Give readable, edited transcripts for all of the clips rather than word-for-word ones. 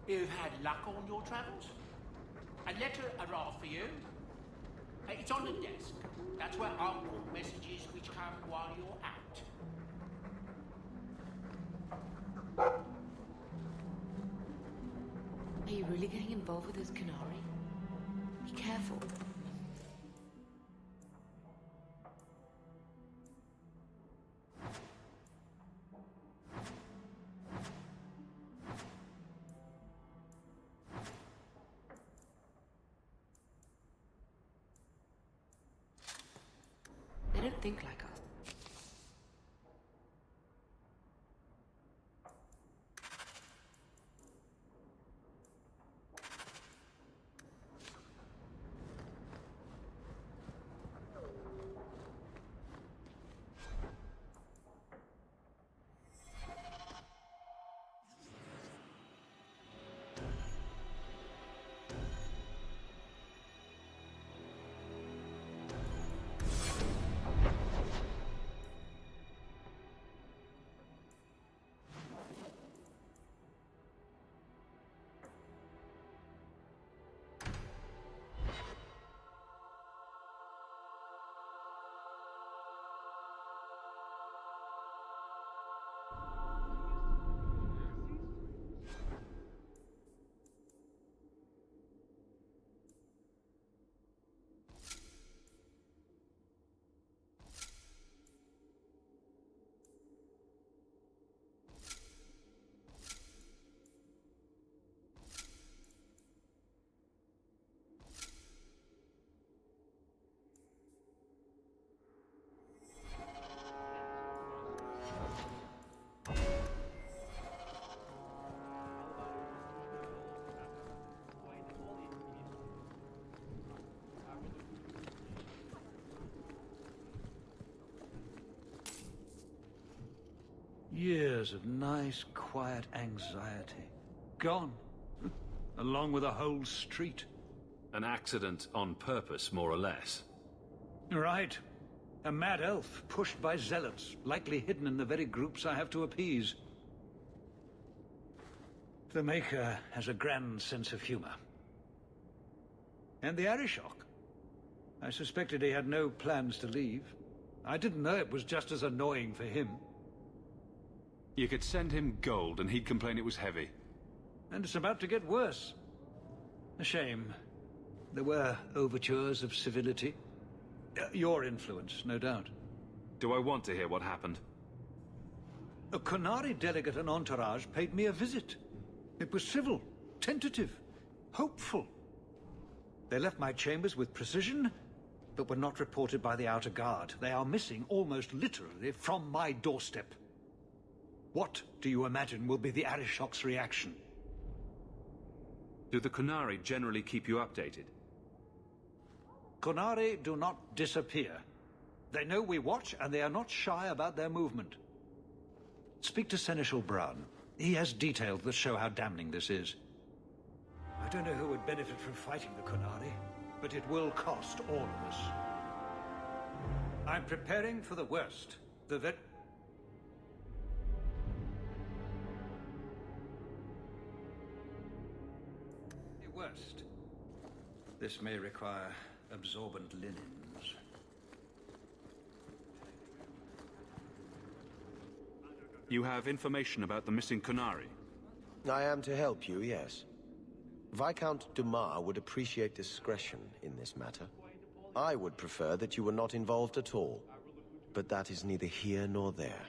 You've had luck on your travels? A letter arrived for you. It's on the desk. That's where I'll put messages which come while you're out. Are you really getting involved with this canary? Be careful. They don't think like us. Years of nice, quiet anxiety. Gone. Along with a whole street. An accident on purpose, more or less. Right. A mad elf, pushed by zealots, likely hidden in the very groups I have to appease. The Maker has a grand sense of humor. And the Arishok. I suspected he had no plans to leave. I didn't know it was just as annoying for him. You could send him gold and he'd complain it was heavy. And it's about to get worse. A shame. There were overtures of civility. Your influence, no doubt. Do I want to hear what happened? A Qunari delegate and entourage paid me a visit. It was civil, tentative, hopeful. They left my chambers with precision, but were not reported by the outer guard. They are missing, almost literally, from my doorstep. What do you imagine will be the Arishok's reaction? Do the Qunari generally keep you updated? Qunari do not disappear. They know we watch, and they are not shy about their movement. Speak to Seneschal Brown. He has details that show how damning this is. I don't know who would benefit from fighting the Qunari, but it will cost all of us. I'm preparing for the worst. The worst. This may require absorbent linens. You have information about the missing Qunari? I am to help you, yes. Viscount Dumas would appreciate discretion in this matter. I would prefer that you were not involved at all, but that is neither here nor there.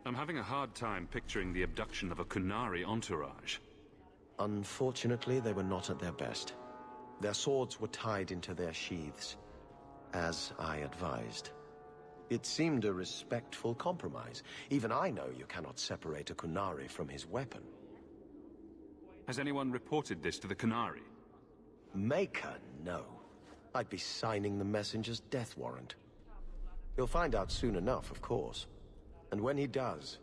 I'm having a hard time picturing the abduction of a Qunari entourage. Unfortunately, they were not at their best. Their swords were tied into their sheaths, as I advised. It seemed a respectful compromise. Even I know you cannot separate a Qunari from his weapon. Has anyone reported this to the Qunari? Maker, no. I'd be signing the messenger's death warrant. He'll find out soon enough, of course. And when he does,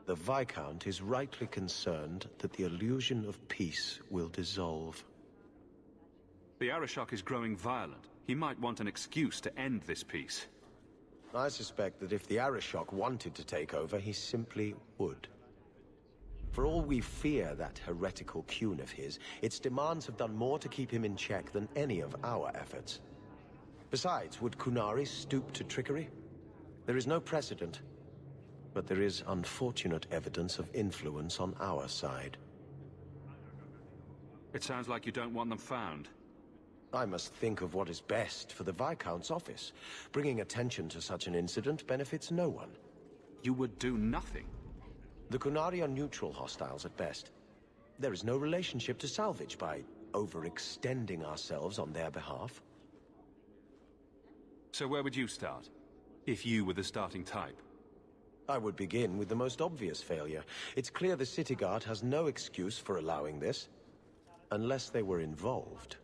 the Viscount is rightly concerned that the illusion of peace will dissolve. The Arishok is growing violent. He might want an excuse to end this peace. I suspect that if the Arishok wanted to take over, he simply would. For all we fear that heretical Cune of his, its demands have done more to keep him in check than any of our efforts. Besides, would Qunari stoop to trickery? There is no precedent, but there is unfortunate evidence of influence on our side. It sounds like you don't want them found. I must think of what is best for the Viscount's office. Bringing attention to such an incident benefits no one. You would do nothing. The Qunari are neutral hostiles at best. There is no relationship to salvage by overextending ourselves on their behalf. So where would you start? If you were the starting type? I would begin with the most obvious failure. It's clear the City Guard has no excuse for allowing this. Unless they were involved.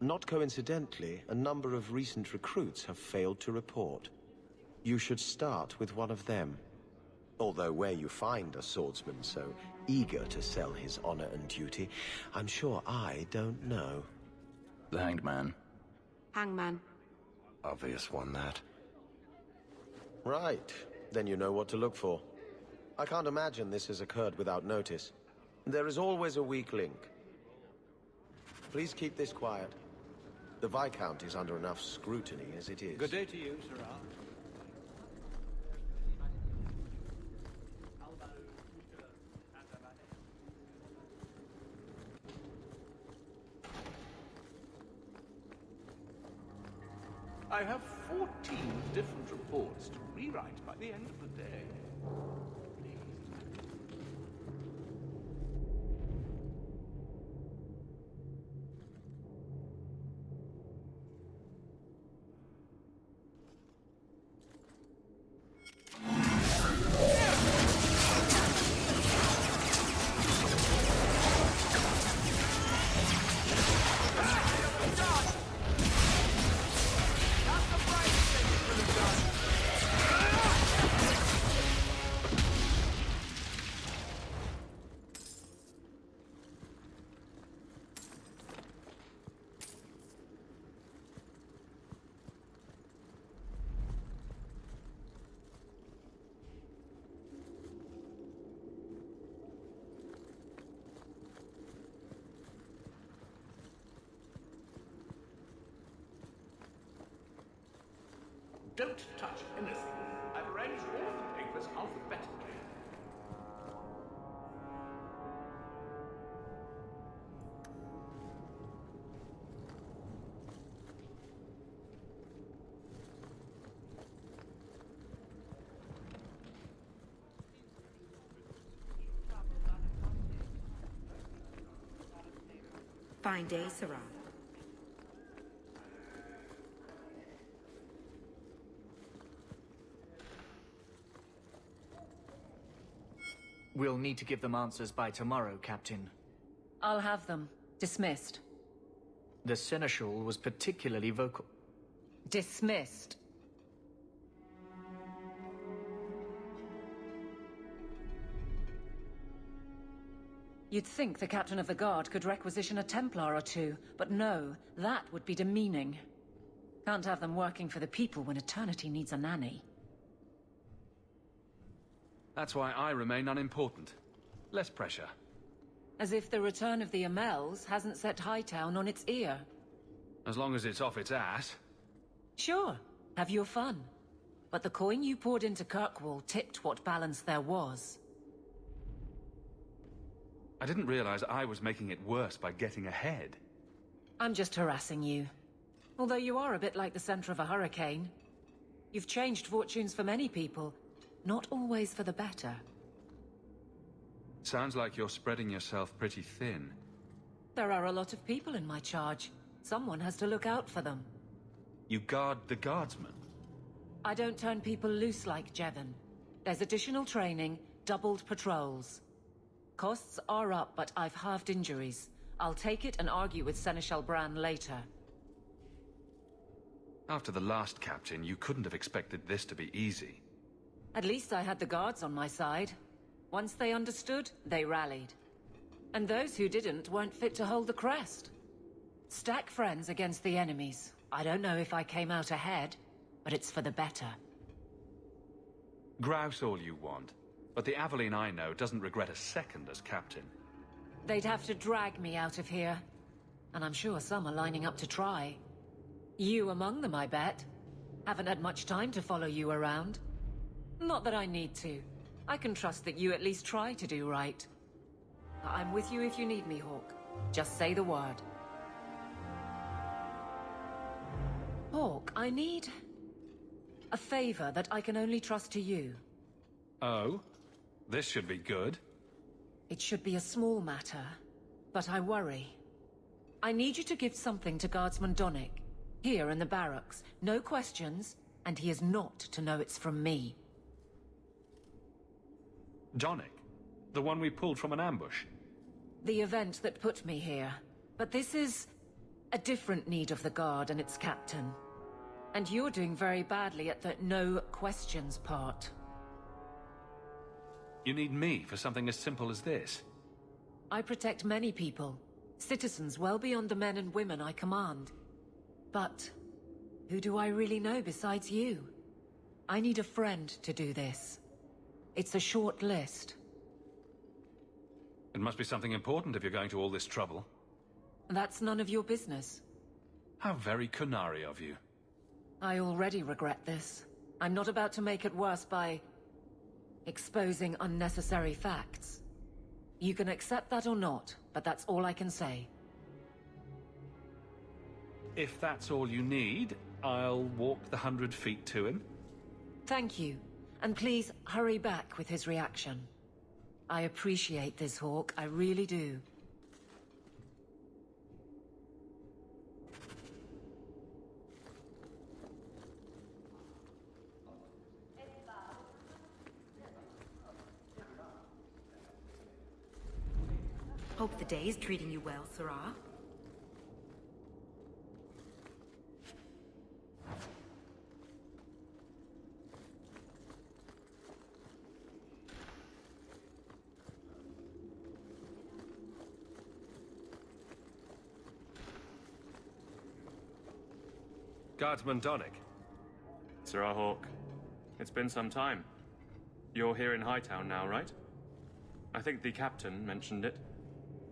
Not coincidentally, a number of recent recruits have failed to report. You should start with one of them. Although where you find a swordsman so eager to sell his honor and duty, I'm sure I don't know. The Hanged Man. Hangman. Obvious one, that. Right. Then you know what to look for. I can't imagine this has occurred without notice. There is always a weak link. Please keep this quiet. The Viscount is under enough scrutiny as it is. Good day to you, Sirrah. I have 14 different reports to rewrite by the end of the day. Don't touch anything. I've arranged all of the papers alphabetically. Fine day, Sirrah. We'll need to give them answers by tomorrow, Captain. I'll have them. Dismissed. The Seneschal was particularly vocal. Dismissed. You'd think the Captain of the Guard could requisition a Templar or two, but no, that would be demeaning. Can't have them working for the people when eternity needs a nanny. That's why I remain unimportant. Less pressure. As if the return of the Amels hasn't set Hightown on its ear. As long as it's off its ass. Sure, have your fun. But the coin you poured into Kirkwall tipped what balance there was. I didn't realize I was making it worse by getting ahead. I'm just harassing you. Although you are a bit like the center of a hurricane. You've changed fortunes for many people. Not always for the better. Sounds like you're spreading yourself pretty thin. There are a lot of people in my charge. Someone has to look out for them. You guard the guardsmen? I don't turn people loose like Jevon. There's additional training, doubled patrols. Costs are up, but I've halved injuries. I'll take it and argue with Seneschal Bran later. After the last captain, you couldn't have expected this to be easy. At least I had the guards on my side. Once they understood, they rallied. And those who didn't weren't fit to hold the crest. Stack friends against the enemies. I don't know if I came out ahead, but it's for the better. Grouse all you want. But the Aveline I know doesn't regret a second as captain. They'd have to drag me out of here. And I'm sure some are lining up to try. You among them, I bet. Haven't had much time to follow you around. Not that I need to. I can trust that you at least try to do right. I'm with you if you need me, Hawk. Just say the word. Hawk, I need a favor that I can only trust to you. Oh? This should be good. It should be a small matter, but I worry. I need you to give something to Guardsman Donnick, here in the barracks. No questions, and he is not to know it's from me. Donnick? The one we pulled from an ambush? The event that put me here. But this is a different need of the Guard and its captain. And you're doing very badly at the no questions part. You need me for something as simple as this? I protect many people. Citizens well beyond the men and women I command. But who do I really know besides you? I need a friend to do this. It's a short list. It must be something important if you're going to all this trouble. That's none of your business. How very Qunari of you. I already regret this. I'm not about to make it worse by exposing unnecessary facts. You can accept that or not, but that's all I can say. If that's all you need, I'll walk the 100 feet to him. Thank you. And please, hurry back with his reaction. I appreciate this, Hawk. I really do. Hope the day is treating you well, Sarah. Guardsman Donnick. Sir Hawk, it's been some time. You're here in Hightown now, right? I think the captain mentioned it.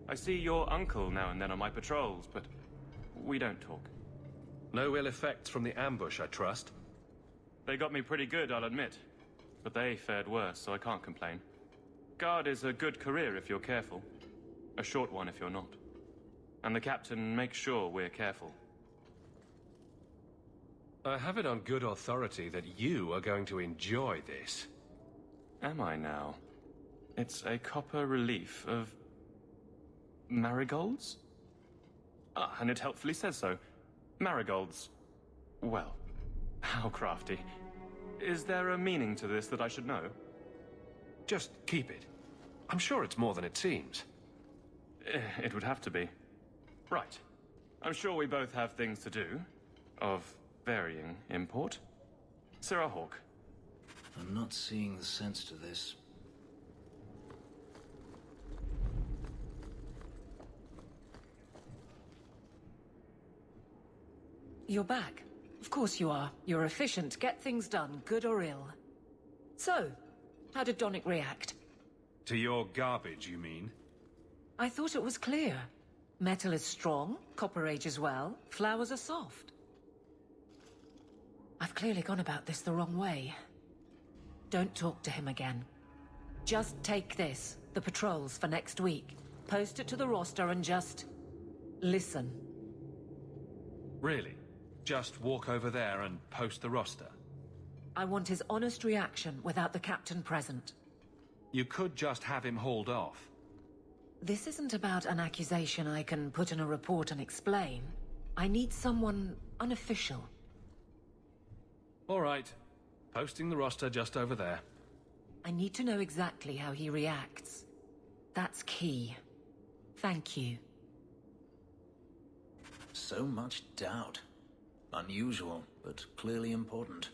I see your uncle now and then on my patrols, but we don't talk. No ill effects from the ambush, I trust? They got me pretty good, I'll admit. But they fared worse, so I can't complain. Guard is a good career if you're careful. A short one if you're not. And the captain makes sure we're careful. I have it on good authority that you are going to enjoy this. Am I now? It's a copper relief of marigolds? Ah, and it helpfully says so. Marigolds. Well, how crafty. Is there a meaning to this that I should know? Just keep it. I'm sure it's more than it seems. It would have to be. Right. I'm sure we both have things to do. Of varying import. Sir Hawk. I'm not seeing the sense to this. You're back. Of course you are. You're efficient. Get things done, good or ill. So, how did Donnick react? To your garbage, you mean? I thought it was clear. Metal is strong, copper ages well, flowers are soft. I've clearly gone about this the wrong way. Don't talk to him again. Just take this, the patrols for next week. Post it to the roster and just listen. Really? Just walk over there and post the roster? I want his honest reaction without the captain present. You could just have him hauled off. This isn't about an accusation I can put in a report and explain. I need someone unofficial. All right. Posting the roster just over there. I need to know exactly how he reacts. That's key. Thank you. So much doubt. Unusual, but clearly important.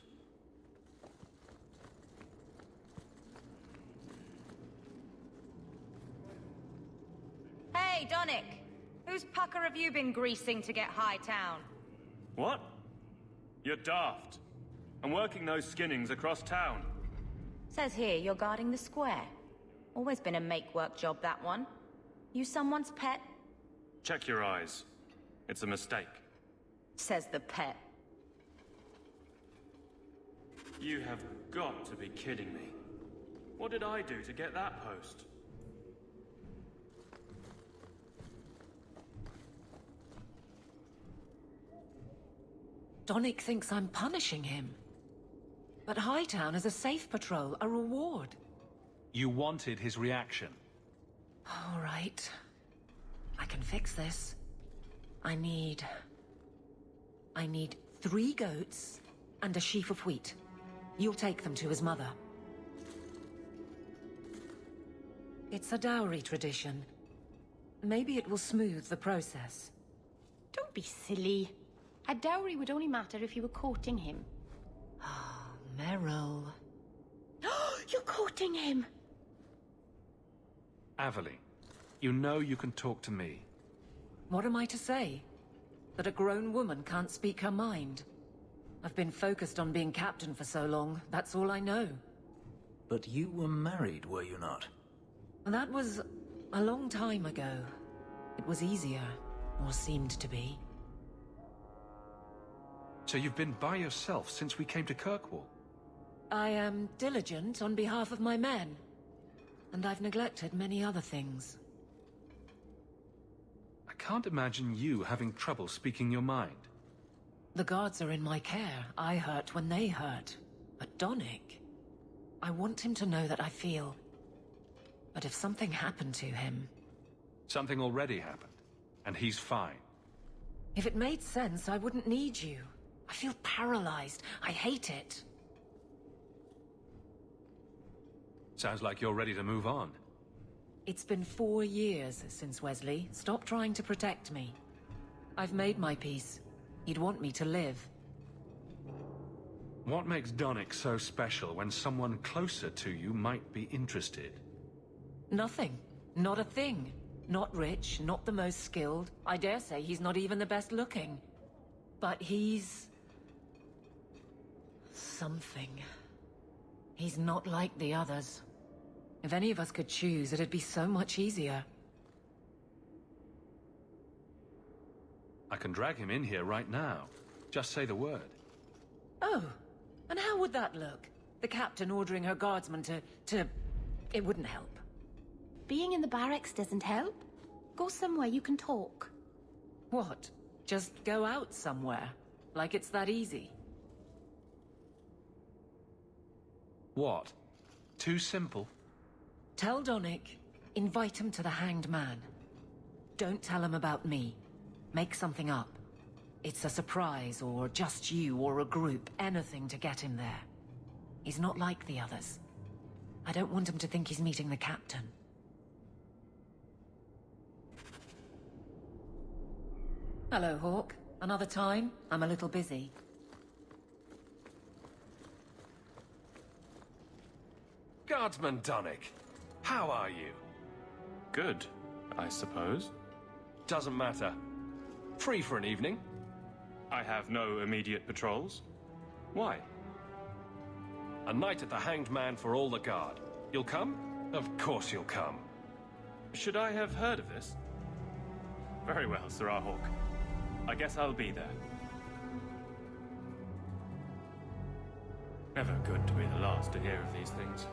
Hey, Donnick! Whose pucker have you been greasing to get Hightown? What? You're daft. I'm working those skinnings across town. Says here you're guarding the square. Always been a make-work job, that one. You someone's pet? Check your eyes. It's a mistake. Says the pet. You have got to be kidding me. What did I do to get that post? Donnic thinks I'm punishing him. But Hightown is a safe patrol, a reward. You wanted his reaction. All right. I can fix this. I need 3 goats and a sheaf of wheat. You'll take them to his mother. It's a dowry tradition. Maybe it will smooth the process. Don't be silly. A dowry would only matter if you were courting him. Oh, Meryl. You're courting him! Aveline, you know you can talk to me. What am I to say? That a grown woman can't speak her mind? I've been focused on being captain for so long, that's all I know. But you were married, were you not? That was a long time ago. It was easier, or seemed to be. So you've been by yourself since we came to Kirkwall? I am diligent on behalf of my men. And I've neglected many other things. I can't imagine you having trouble speaking your mind. The guards are in my care. I hurt when they hurt. But Donnic... I want him to know that I feel... But if something happened to him... Something already happened, and he's fine. If it made sense, I wouldn't need you. I feel paralyzed. I hate it. Sounds like you're ready to move on. It's been 4 years since Wesley. Stop trying to protect me. I've made my peace. He'd want me to live. What makes Donnic so special when someone closer to you might be interested? Nothing. Not a thing. Not rich, not the most skilled. I dare say he's not even the best looking. But he's... something. He's not like the others. If any of us could choose, it'd be so much easier. I can drag him in here right now. Just say the word. Oh, and how would that look? The captain ordering her guardsmen to... It wouldn't help. Being in the barracks doesn't help. Go somewhere you can talk. What? Just go out somewhere? Like it's that easy? What? Too simple? Tell Donnic, invite him to the Hanged Man. Don't tell him about me. Make something up. It's a surprise, or just you, or a group, anything to get him there. He's not like the others. I don't want him to think he's meeting the captain. Hello, Hawk. Another time? I'm a little busy. Guardsman Donnic, how are you? Good, I suppose. Doesn't matter. Free for an evening? I have no immediate patrols. Why? A night at the Hanged Man for all the guard. You'll come? Of course you'll come. Should I have heard of this? Very well, Sir Hawk. I guess I'll be there. Never good to be the last to hear of these things.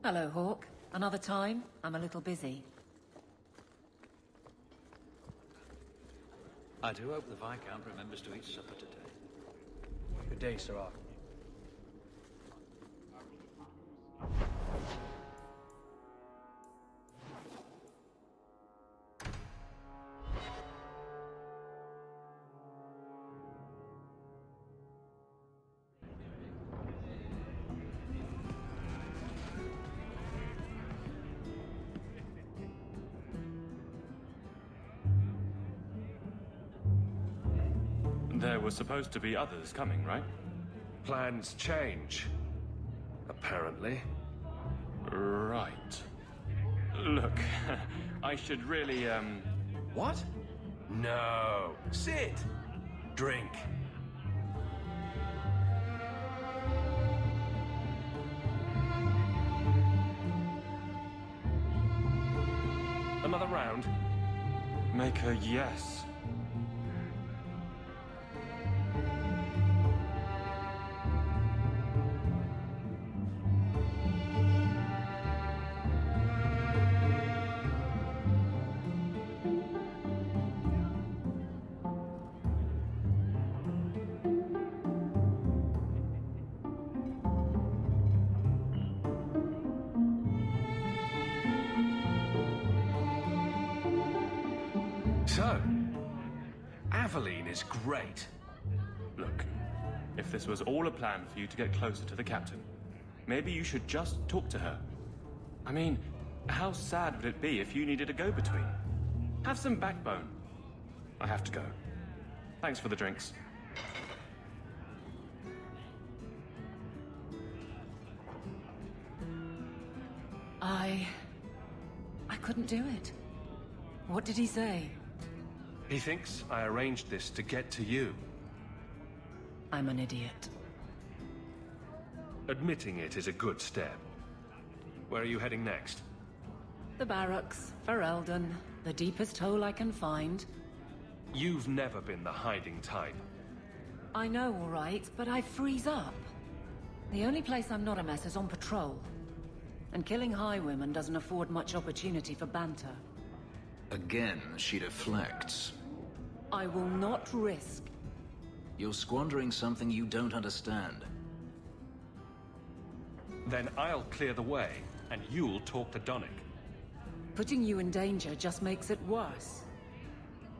Hello, Hawk. Another time? I'm a little busy. I do hope the Viscount remembers to eat supper today. Good day, Sir Arthur. There were supposed to be others coming, right? Plans change. Apparently. I should really, What? No. Sit. Drink. Another round? make a yes. So, Aveline is great. Look, if this was all a plan for you to get closer to the captain, maybe you should just talk to her. I mean, how sad would it be if you needed a go-between? Have some backbone. I have to go. Thanks for the drinks. I couldn't do it. What did he say? He thinks I arranged this to get to you. I'm an idiot. Admitting it is a good step. Where are you heading next? The barracks, Ferelden, the deepest hole I can find. You've never been the hiding type. I know, all right, but I freeze up. The only place I'm not a mess is on patrol. And killing highwaymen doesn't afford much opportunity for banter. Again, she deflects. I will not risk. You're squandering something you don't understand. Then I'll clear the way, and you'll talk to Donnic. Putting you in danger just makes it worse.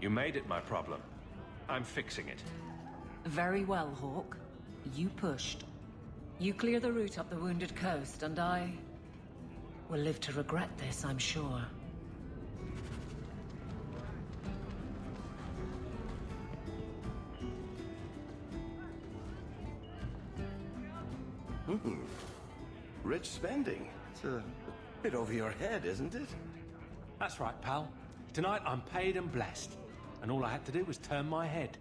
You made it my problem. I'm fixing it. Very well, Hawk. You pushed. You clear the route up the Wounded Coast, and I will live to regret this, I'm sure. Rich spending. It's a bit over your head, isn't it? That's right, pal. Tonight I'm paid and blessed. And all I had to do was turn my head.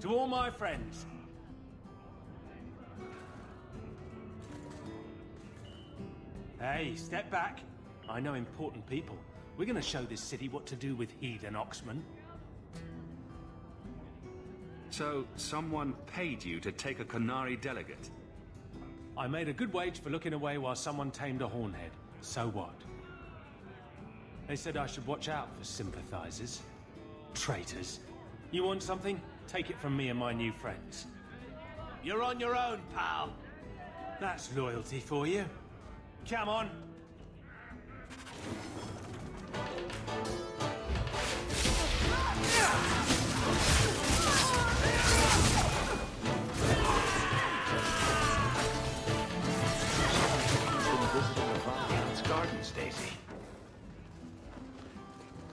To all my friends. Hey, step back. I know important people. We're gonna show this city what to do with heathen oxmen. So, someone paid you to take a Qunari delegate? I made a good wage for looking away while someone tamed a hornhead. So what? They said I should watch out for sympathizers. Traitors. You want something? Take it from me and my new friends. You're on your own, pal. That's loyalty for you. Come on. Garden, Stacy.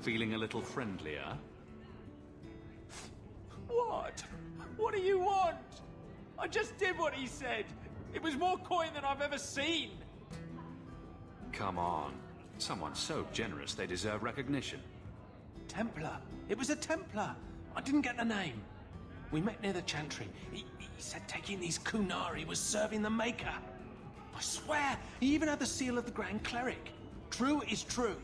Feeling a little friendlier? What? What do you want? I just did what he said. It was more coin than I've ever seen. Come on. Someone so generous they deserve recognition. Templar. It was a Templar. I didn't get the name. We met near the Chantry. He said taking these Qunari was serving the Maker. I swear, he even had the seal of the Grand Cleric. True is true.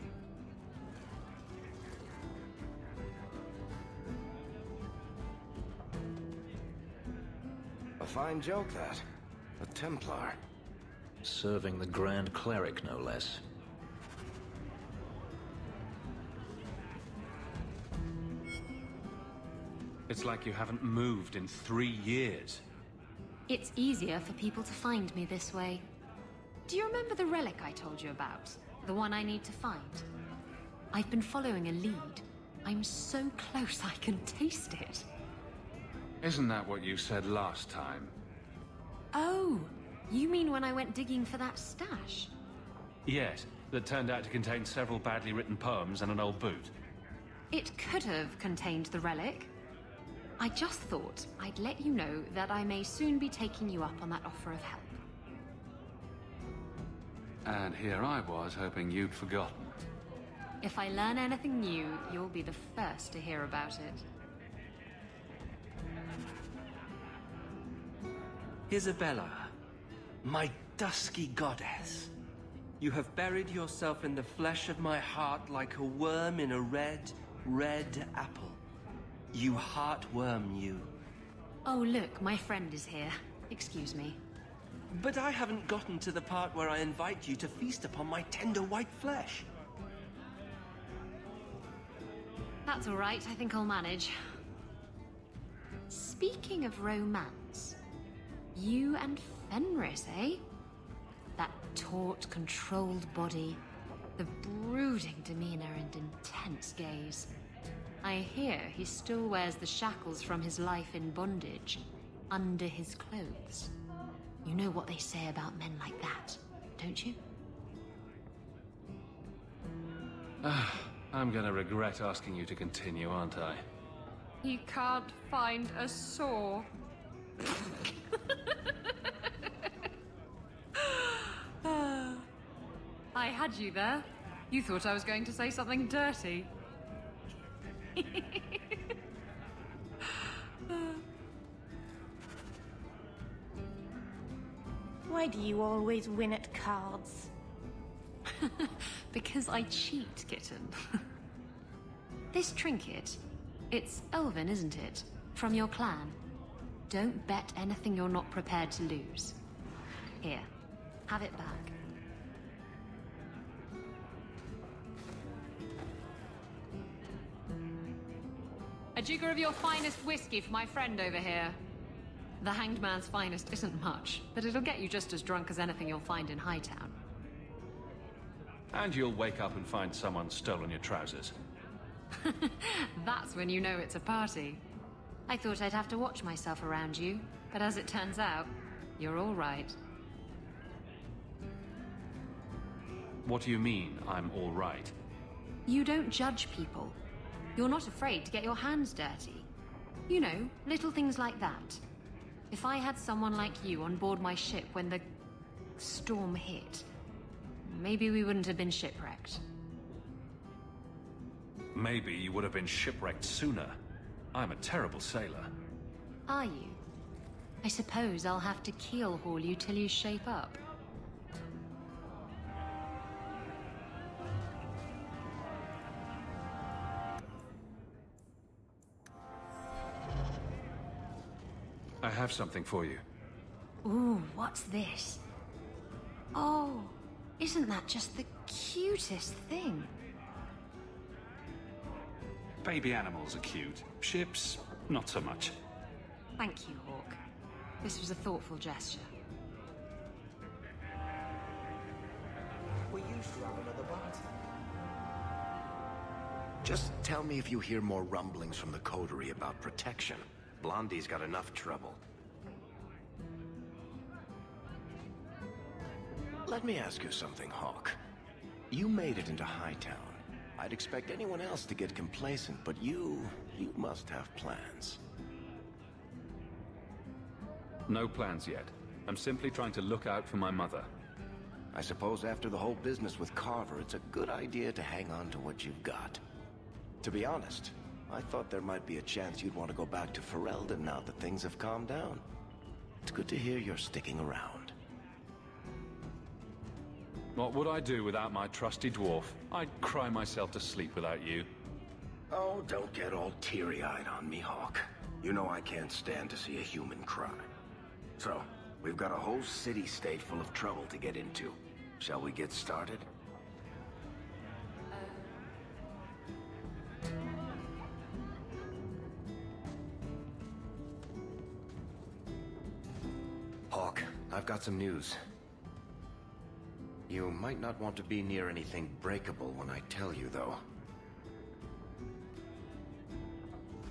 A fine joke, that. A Templar. Serving the Grand Cleric, no less. It's like you haven't moved in 3 years. It's easier for people to find me this way. Do you remember the relic I told you about? The one I need to find? I've been following a lead. I'm so close I can taste it. Isn't that what you said last time? Oh, you mean when I went digging for that stash? Yes, that turned out to contain several badly written poems and an old boot. It could have contained the relic. I just thought I'd let you know that I may soon be taking you up on that offer of help. And here I was hoping you'd forgotten. If I learn anything new, you'll be the first to hear about it. Isabella, my dusky goddess. You have buried yourself in the flesh of my heart like a worm in a red, red apple. You heartworm, you. Oh, look, my friend is here. Excuse me. But I haven't gotten to the part where I invite you to feast upon my tender white flesh. That's all right. I think I'll manage. Speaking of romance, you and Fenris, eh? That taut, controlled body, the brooding demeanor and intense gaze. I hear he still wears the shackles from his life in bondage under his clothes. You know what they say about men like that, don't you? I'm gonna regret asking you to continue, aren't I? He can't find a saw. I had you there. You thought I was going to say something dirty. Why do you always win at cards? Because I cheat, kitten. This trinket, it's elven, isn't it? From your clan. Don't bet anything you're not prepared to lose. Here, have it back. A jigger of your finest whiskey for my friend over here. The Hanged Man's finest isn't much, but it'll get you just as drunk as anything you'll find in Hightown. And you'll wake up and find someone stolen your trousers. That's when you know it's a party. I thought I'd have to watch myself around you, but as it turns out, you're all right. What do you mean, I'm all right? You don't judge people. You're not afraid to get your hands dirty. You know, little things like that. If I had someone like you on board my ship when the storm hit, maybe we wouldn't have been shipwrecked. Maybe you would have been shipwrecked sooner. I'm a terrible sailor. Are you? I suppose I'll have to keel haul you till you shape up. I have something for you. Ooh, what's this? Oh, isn't that just the cutest thing? Baby animals are cute. Ships, not so much. Thank you, Hawk. This was a thoughtful gesture. We used to have another bite. Just tell me if you hear more rumblings from the coterie about protection. Blondie's got enough trouble. Let me ask you something, Hawk. You made it into Hightown. I'd expect anyone else to get complacent, but you must have plans. No plans yet. I'm simply trying to look out for my mother. I suppose after the whole business with Carver, it's a good idea to hang on to what you've got. To be honest, I thought there might be a chance you'd want to go back to Ferelden now that things have calmed down. It's good to hear you're sticking around. What would I do without my trusty dwarf? I'd cry myself to sleep without you. Oh, don't get all teary-eyed on me, Hawk. You know I can't stand to see a human cry. So, we've got a whole city-state full of trouble to get into. Shall we get started? Hawk, I've got some news. You might not want to be near anything breakable when I tell you, though.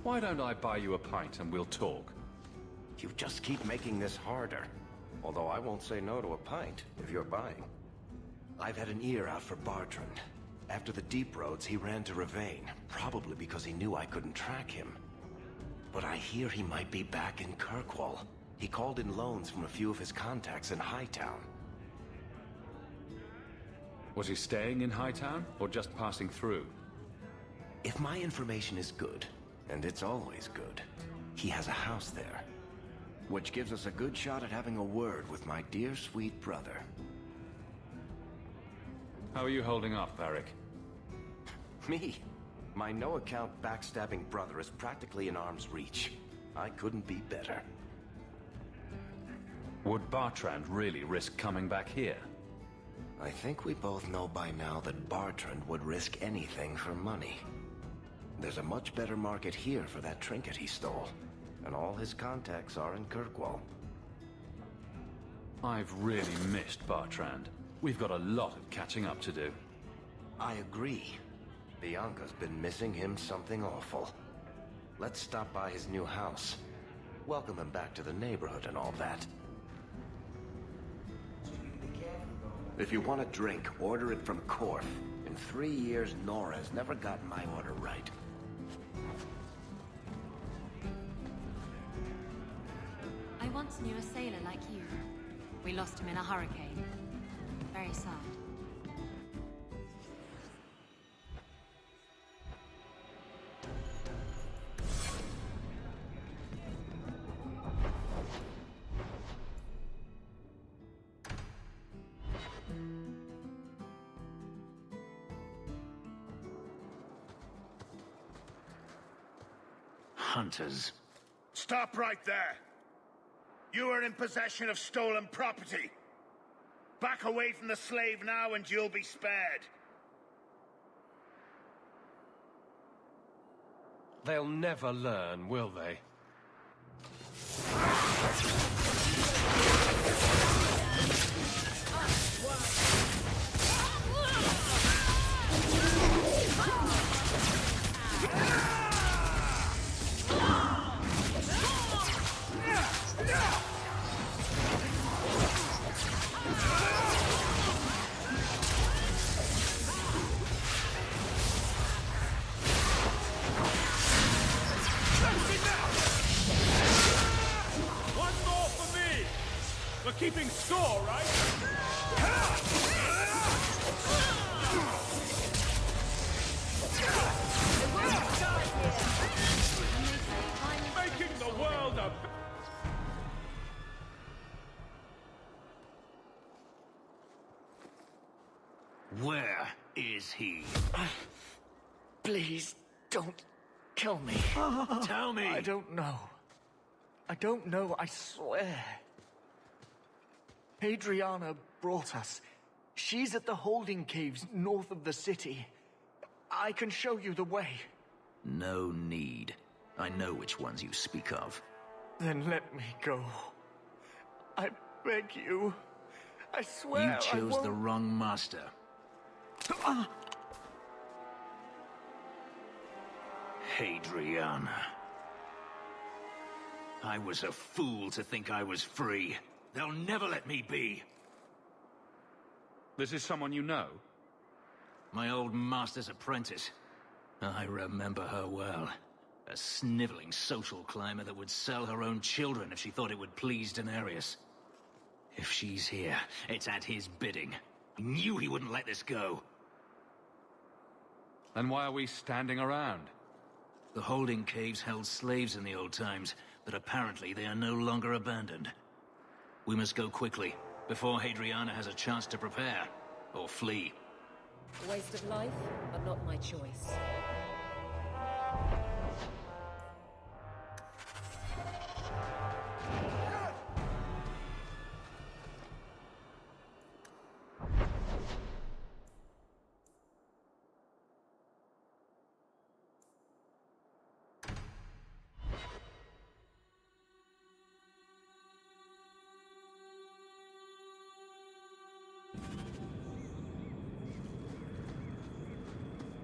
Why don't I buy you a pint and we'll talk? You just keep making this harder. Although I won't say no to a pint, if you're buying. I've had an ear out for Bartrand. After the Deep Roads, he ran to Ravane, probably because he knew I couldn't track him. But I hear he might be back in Kirkwall. He called in loans from a few of his contacts in Hightown. Was he staying in Hightown, or just passing through? If my information is good, and it's always good, he has a house there. Which gives us a good shot at having a word with my dear sweet brother. How are you holding up, Varric? Me? My no-account backstabbing brother is practically in arm's reach. I couldn't be better. Would Bartrand really risk coming back here? I think we both know by now that Bartrand would risk anything for money. There's a much better market here for that trinket he stole, and all his contacts are in Kirkwall. I've really missed Bartrand. We've got a lot of catching up to do. I agree. Bianca's been missing him something awful. Let's stop by his new house. Welcome him back to the neighborhood and all that. If you want a drink, order it from Korth. In 3 years, Nora has never gotten my order right. I once knew a sailor like you. We lost him in a hurricane. Very sad. Hunters. Stop right there! You are in possession of stolen property. Back away from the slave now and you'll be spared. They'll never learn, will they? We're keeping score, right? Making the world a... Where is he? Please, don't kill me. Tell me! I don't know. I don't know, I swear. Adriana brought us. She's at the holding caves north of the city. I can show you the way. No need. I know which ones you speak of. Then let me go. I beg you. I swear You chose the wrong master. Adriana. I was a fool to think I was free. They'll never let me be. This is someone you know? My old master's apprentice. I remember her well. A sniveling social climber that would sell her own children if she thought it would please Daenerys. If she's here, it's at his bidding. He knew he wouldn't let this go. Then why are we standing around? The holding caves held slaves in the old times, but apparently they are no longer abandoned. We must go quickly, before Hadriana has a chance to prepare, or flee. A waste of life, but not my choice.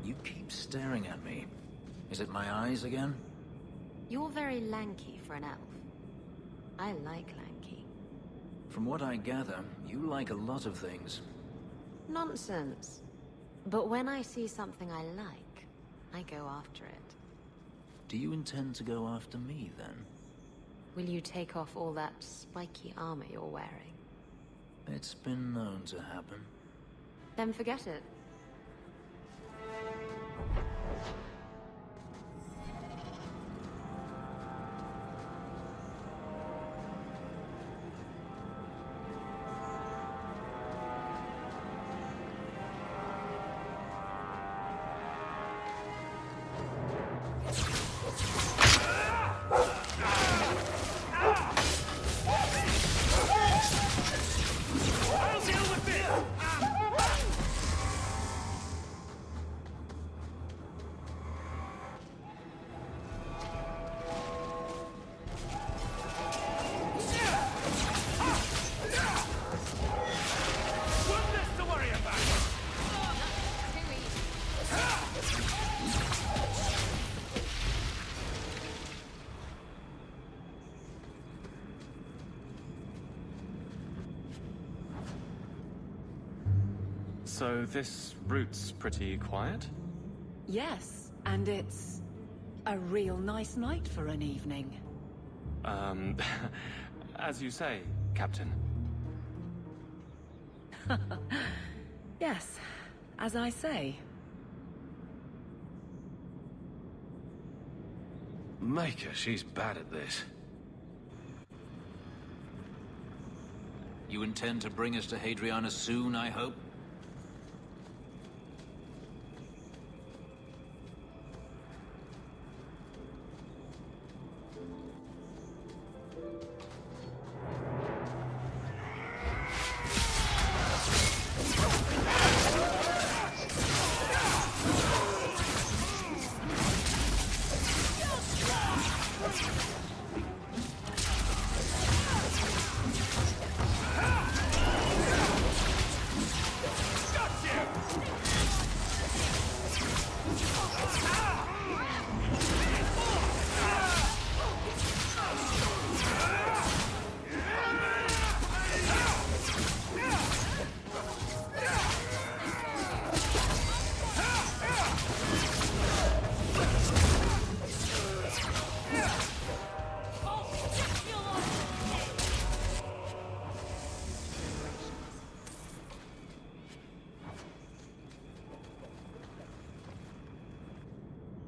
You keep staring at me. Is it my eyes again? You're very lanky for an elf. I like lanky. From what I gather, you like a lot of things. Nonsense. But when I see something I like, I go after it. Do you intend to go after me, then? Will you take off all that spiky armor you're wearing? It's been known to happen. then forget it. So this route's pretty quiet? Yes, and it's a real nice night for an evening. As you say, Captain. Yes, as I say. Maker, she's bad at this. You intend to bring us to Hadriana soon, I hope?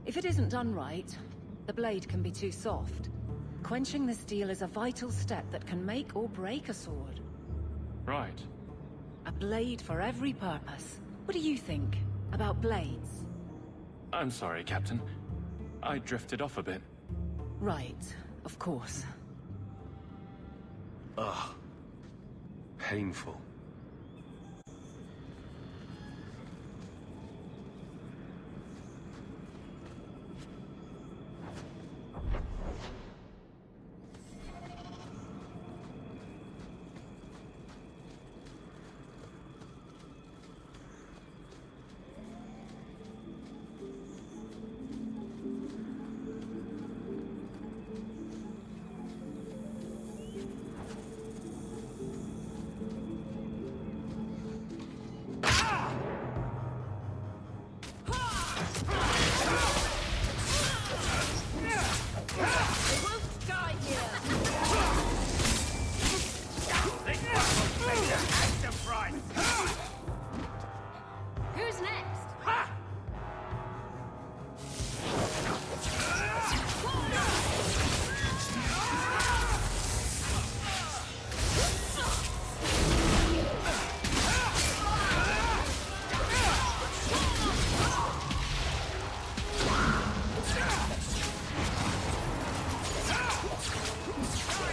If it isn't done right, the blade can be too soft. Quenching the steel is a vital step that can make or break a sword. Right. A blade for every purpose. What do you think about blades? I'm sorry, Captain. I drifted off a bit. Right, of course. Ugh. Painful. Who's next?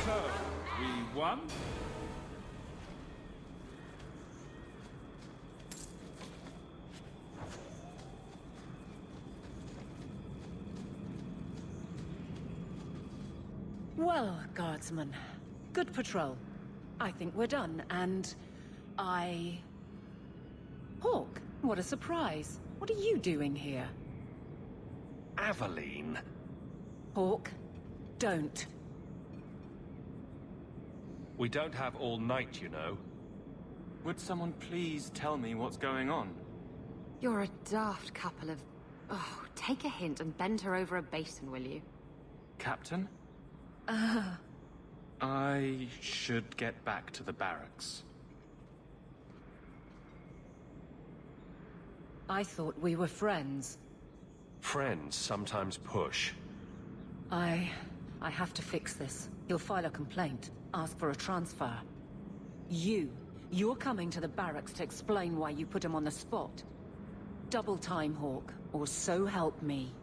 So, we won? Well, guardsman, good patrol. I think we're done, and Hawk, what a surprise. What are you doing here? Aveline? Hawk, don't. We don't have all night, you know. Would someone please tell me what's going on? You're a daft couple of... Oh, take a hint and bend her over a basin, will you? Captain? I should get back to the barracks. I thought we were friends. Friends sometimes push. I have to fix this. He'll file a complaint, ask for a transfer. You're coming to the barracks to explain why you put him on the spot. Double time, Hawk, or so help me.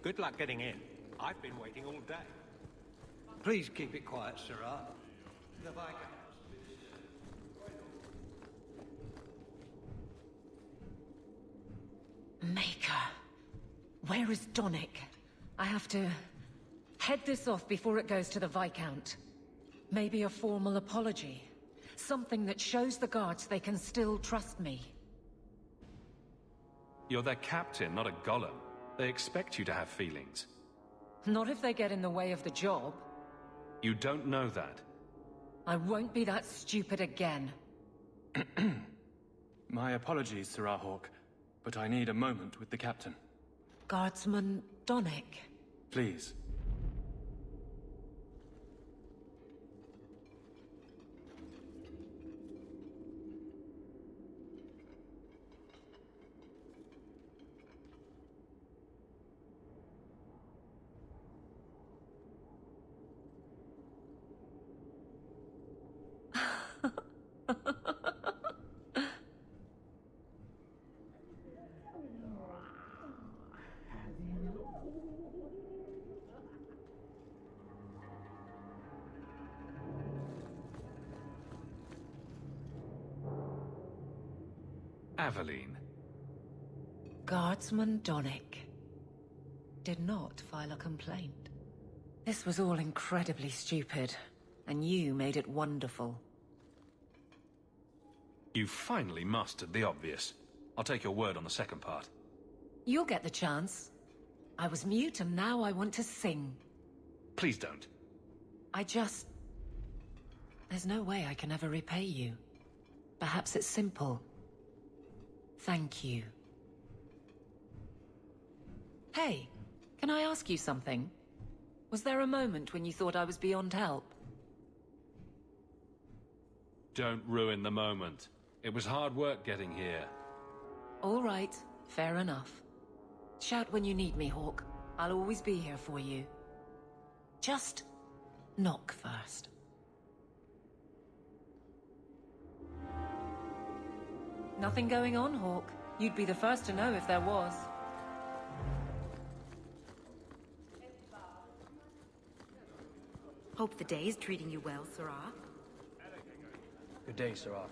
Good luck getting in. I've been waiting all day. Please keep it quiet, Sirrah. The Viscount. Maker. Where is Donick? I have to head this off before it goes to the Viscount. Maybe a formal apology. Something that shows the guards they can still trust me. You're their captain, not a golem. They expect you to have feelings. Not if they get in the way of the job. You don't know that. I won't be that stupid again. My apologies, Sirrah Hawk, but I need a moment with the captain. Guardsman Donick. Please. Aveline. Guardsman Donick did not file a complaint. This was all incredibly stupid, and you made it wonderful. You finally mastered the obvious. I'll take your word on the second part. You'll get the chance. I was mute and now I want to sing. Please don't. There's no way I can ever repay you. Perhaps it's simple. Thank you. Hey, can I ask you something? Was there a moment when you thought I was beyond help? Don't ruin the moment. It was hard work getting here. All right, fair enough. Shout when you need me, Hawk. I'll always be here for you. Just knock first. Nothing going on, Hawk. You'd be the first to know if there was. Hope the day is treating you well, Sirrah. Good day, Sirrah.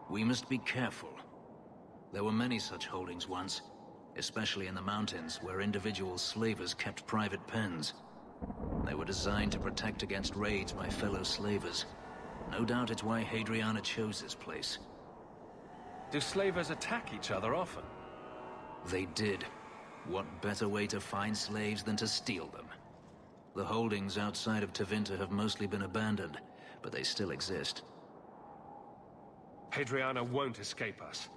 We must be careful. There were many such holdings once, especially in the mountains where individual slavers kept private pens. They were designed to protect against raids by fellow slavers. No doubt it's why Hadriana chose this place. Do slavers attack each other often? They did. What better way to find slaves than to steal them? The holdings outside of Tevinter have mostly been abandoned, but they still exist. Hadriana won't escape us.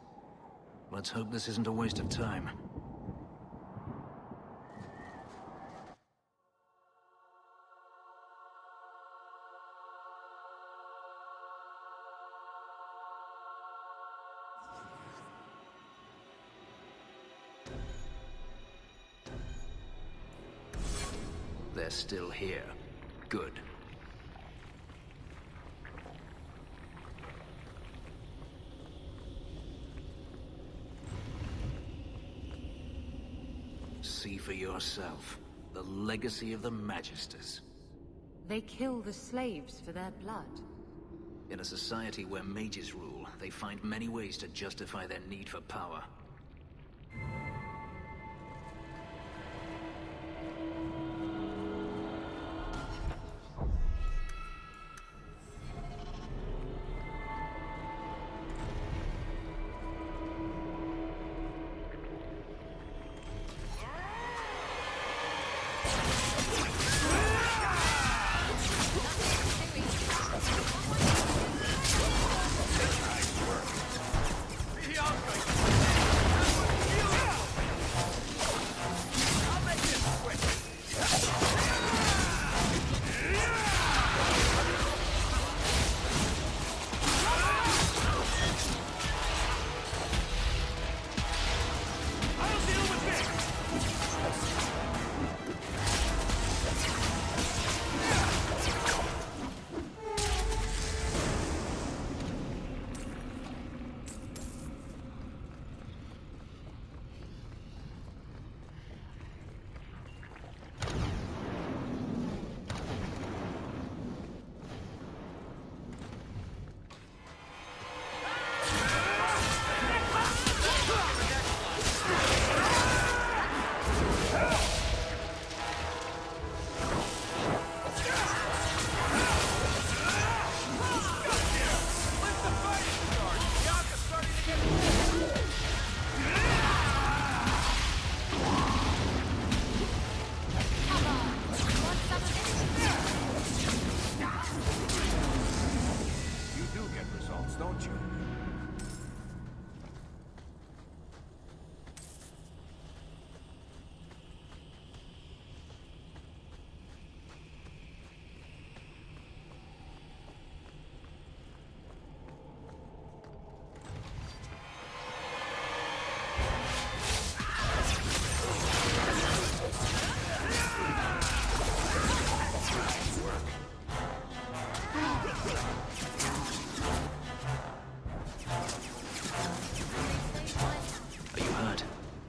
Let's hope this isn't a waste of time. They're still here. Good. See for yourself. The legacy of the Magisters. They kill the slaves for their blood. In a society where mages rule, they find many ways to justify their need for power.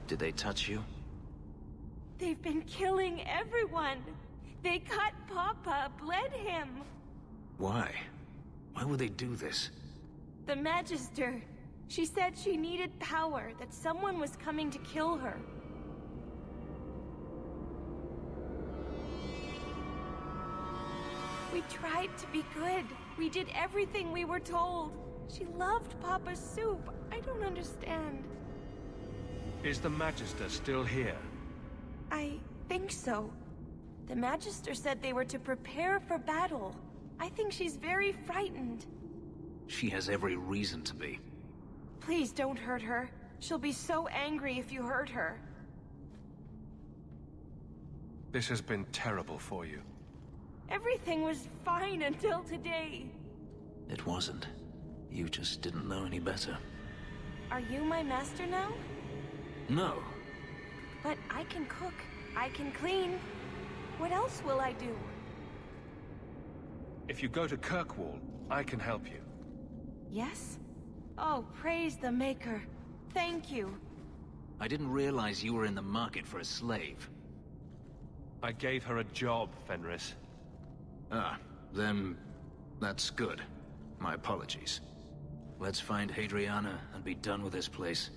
Did they touch you? They've been killing everyone. They cut Papa, bled him. Why? Why would they do this? The Magister. She said she needed power, that someone was coming to kill her. We tried to be good. We did everything we were told. She loved Papa's soup. I don't understand. Is the Magister still here? I think so. The Magister said they were to prepare for battle. I think she's very frightened. She has every reason to be. Please don't hurt her. She'll be so angry if you hurt her. This has been terrible for you. Everything was fine until today. It wasn't. You just didn't know any better. Are you my master now? No. But I can cook. I can clean. What else will I do? If you go to Kirkwall, I can help you. Yes? Oh, praise the Maker. Thank you. I didn't realize you were in the market for a slave. I gave her a job, Fenris. Ah, then that's good. My apologies. Let's find Hadriana and be done with this place.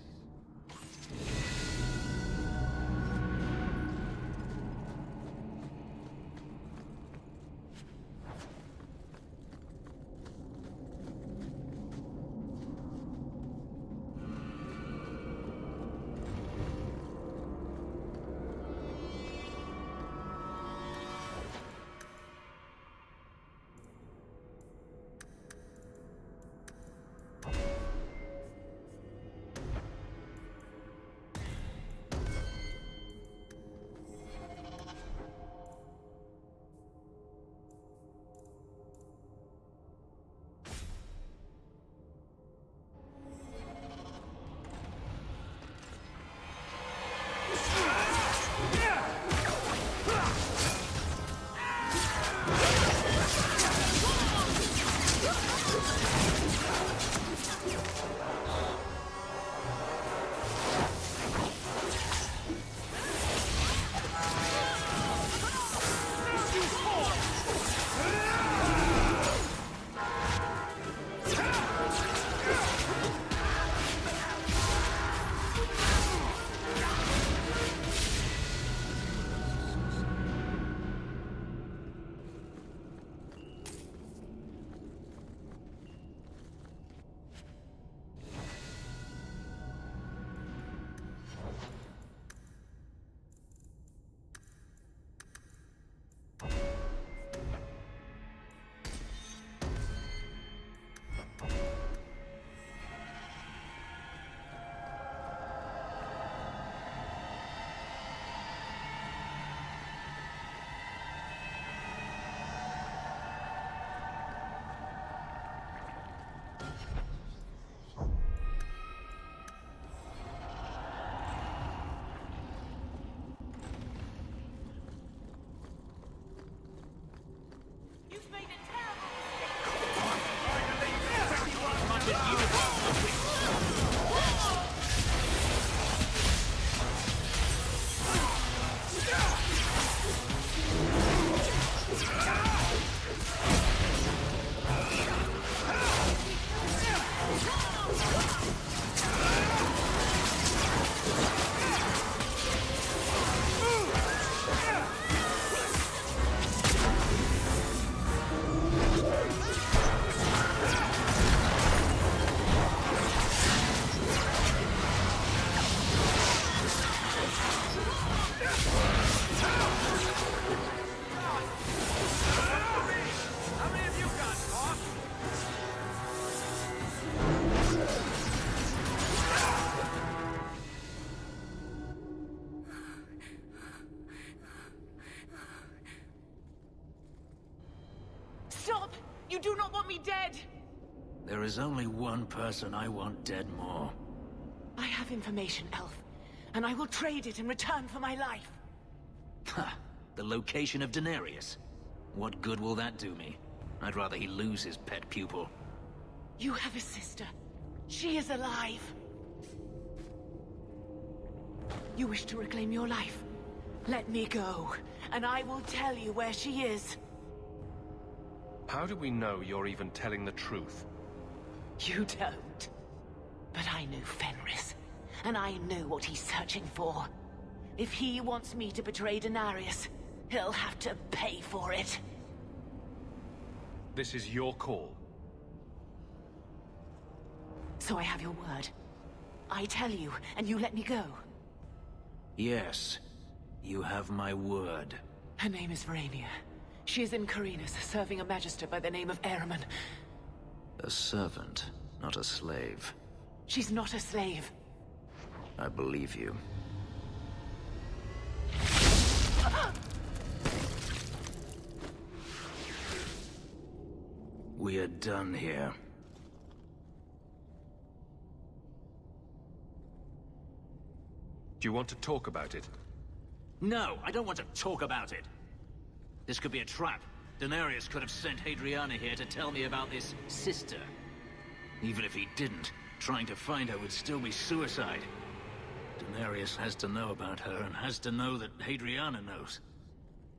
Stop! You do not want me dead! There is only one person I want dead more. I have information, Elf, and I will trade it in return for my life. Ha! The location of Daenerys. What good will that do me? I'd rather he lose his pet pupil. You have a sister. She is alive. You wish to reclaim your life? Let me go, and I will tell you where she is. How do we know you're even telling the truth? You don't. But I knew Fenris, and I knew what he's searching for. If he wants me to betray Daenerys, he'll have to pay for it. This is your call. So I have your word. I tell you, and you let me go. Yes, you have my word. Her name is Verania. She is in Carinus, serving a magister by the name of Ahriman. A servant, not a slave. She's not a slave. I believe you. We are done here. Do you want to talk about it? No, I don't want to talk about it. This could be a trap. Daenerys could have sent Hadriana here to tell me about this sister. Even if he didn't, trying to find her would still be suicide. Daenerys has to know about her and has to know that Hadriana knows.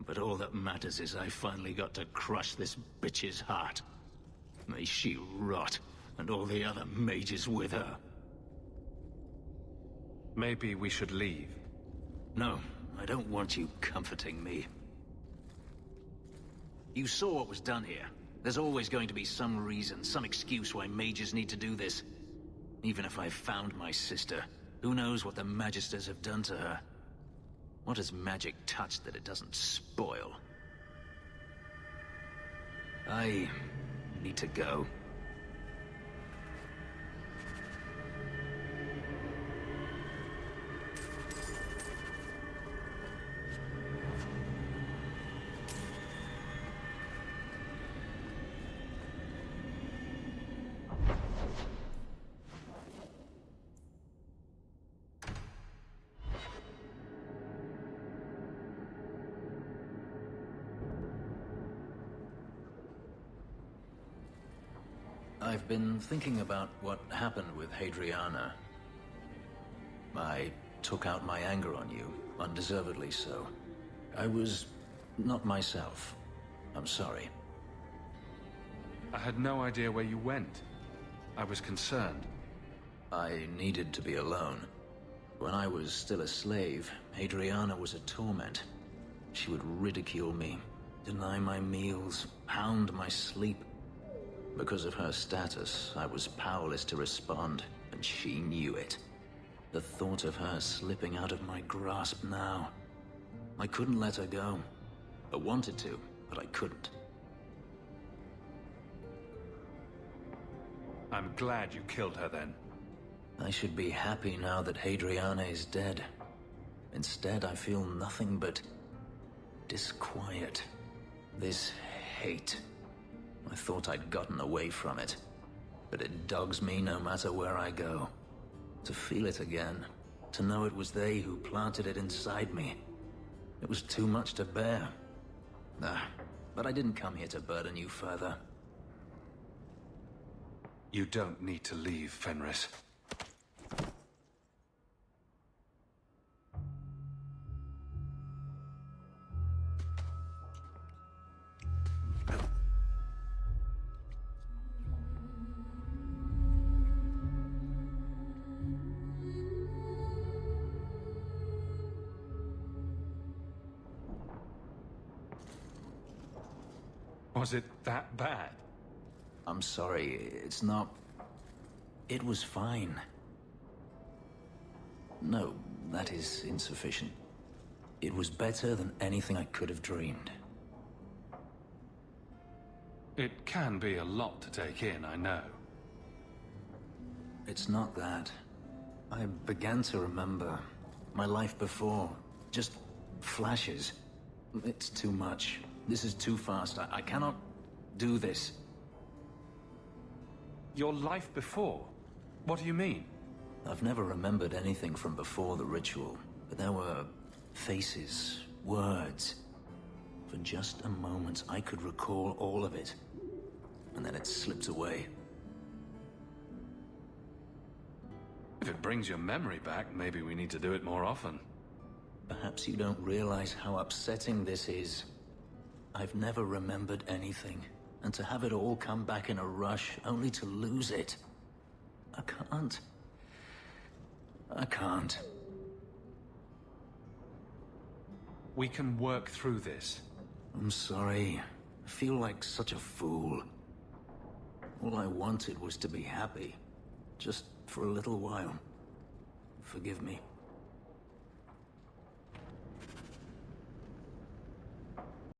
But all that matters is I finally got to crush this bitch's heart. May she rot, and all the other mages with her. Maybe we should leave. No, I don't want you comforting me. You saw what was done here. There's always going to be some reason, some excuse why mages need to do this. Even if I found my sister, who knows what the Magisters have done to her? What has magic touched that it doesn't spoil? I need to go. I've been thinking about what happened with Hadriana. I took out my anger on you, undeservedly so. I was not myself. I'm sorry. I had no idea where you went. I was concerned. I needed to be alone. When I was still a slave, Hadriana was a torment. She would ridicule me, deny my meals, hound my sleep. Because of her status, I was powerless to respond, and she knew it. The thought of her slipping out of my grasp now. I couldn't let her go. I wanted to, but I couldn't. I'm glad you killed her then. I should be happy now that Hadriana is dead. Instead, I feel nothing but disquiet. This hate. I thought I'd gotten away from it, but it dogs me no matter where I go. To feel it again, to know it was they who planted it inside me. It was too much to bear. But I didn't come here to burden you further. You don't need to leave, Fenris. Was it that bad? I'm sorry, it's not... It was fine. No, that is insufficient. It was better than anything I could have dreamed. It can be a lot to take in, I know. It's not that. I began to remember my life before. Just flashes. It's too much. This is too fast. I cannot do this. Your life before? What do you mean? I've never remembered anything from before the ritual, but there were faces, words. For just a moment, I could recall all of it, and then it slipped away. If it brings your memory back, maybe we need to do it more often. Perhaps you don't realize how upsetting this is. I've never remembered anything, and to have it all come back in a rush, only to lose it. I can't. I can't. We can work through this. I'm sorry. I feel like such a fool. All I wanted was to be happy. Just for a little while. Forgive me.